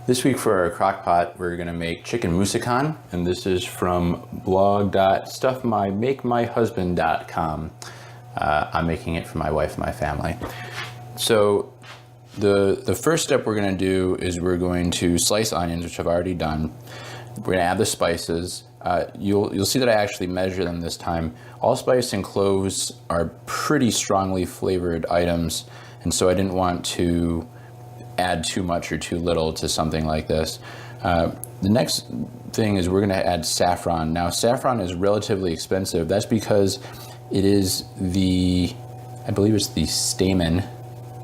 This week for our crockpot, we're gonna make chicken musakhan, and this is from blog.stuffmymakemyhusband.com. I'm making it for my wife and my family. So the first step we're gonna do is we're going to slice onions, which I've already done. We're gonna add the spices. You'll see that I actually measure them this time. Allspice and cloves are pretty strongly flavored items, and so I didn't want to add too much or too little to something like this. The next thing is we're gonna add saffron. Now saffron is relatively expensive. That's because it is I believe it's the stamen,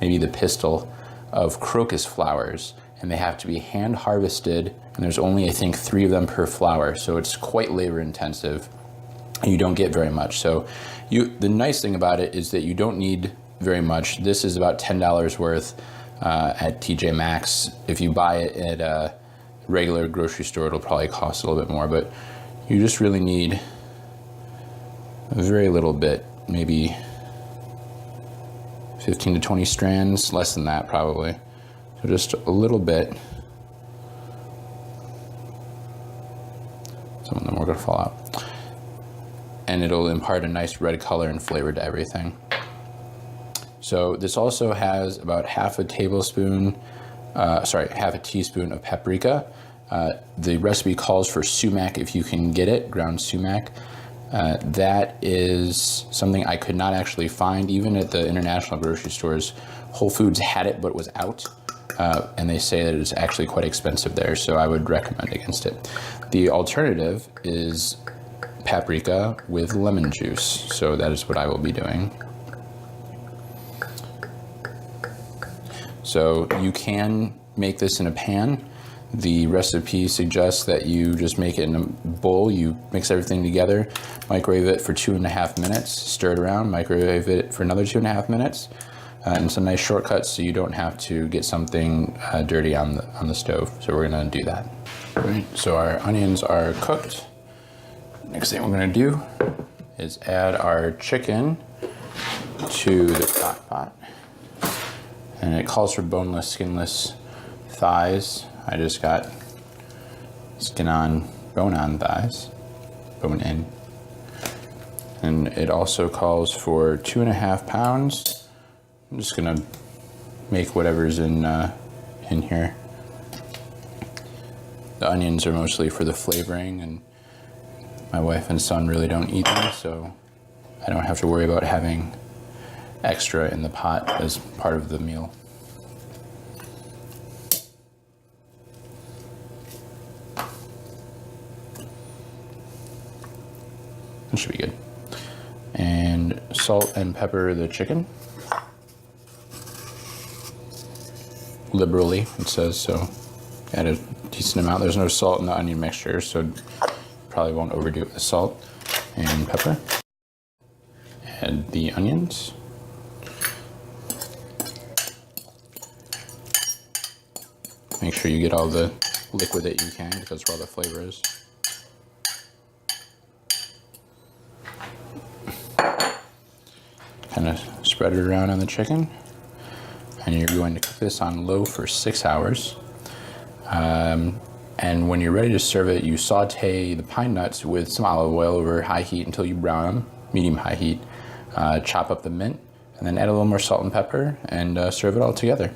maybe the pistil of crocus flowers, and they have to be hand harvested, and there's only, I think, 3 of them per flower, so it's quite labor intensive and you don't get very much. So the nice thing about it is that you don't need very much. This is about $10 worth at TJ Maxx. If you buy it at a regular grocery store, it'll probably cost a little bit more, but you just really need a very little bit, maybe 15 to 20 strands, less than that probably. So just a little bit. Some of them are gonna fall out. And it'll impart a nice red color and flavor to everything. So this also has about half a teaspoon of paprika. The recipe calls for sumac if you can get it, ground sumac. That is something I could not actually find, even at the international grocery stores. Whole Foods had it, but was out. And they say that it's actually quite expensive there, so I would recommend against it. The alternative is paprika with lemon juice. So that is what I will be doing. So you can make this in a pan. The recipe suggests that you just make it in a bowl. You mix everything together, microwave it for 2.5 minutes, stir it around, microwave it for another 2.5 minutes, and some nice shortcuts so you don't have to get something dirty on the stove. So we're gonna do that. All right, so our onions are cooked. Next thing we're gonna do is add our chicken to the crockpot. And it calls for boneless, skinless thighs. I just got bone-on thighs, bone in. And it also calls for 2.5 pounds. I'm just gonna make whatever's in here. The onions are mostly for the flavoring, and my wife and son really don't eat them, so I don't have to worry about having extra in the pot as part of the meal. That should be good. And salt and pepper the chicken. Liberally, it says, so add a decent amount. There's no salt in the onion mixture, so probably won't overdo it with the salt and pepper. Add the onions. Make sure you get all the liquid that you can, because that's where all the flavor is. Kind of spread it around on the chicken. And you're going to cook this on low for 6 hours. And when you're ready to serve it, you saute the pine nuts with some olive oil over high heat until you brown them, medium-high heat. Chop up the mint, and then add a little more salt and pepper, and serve it all together.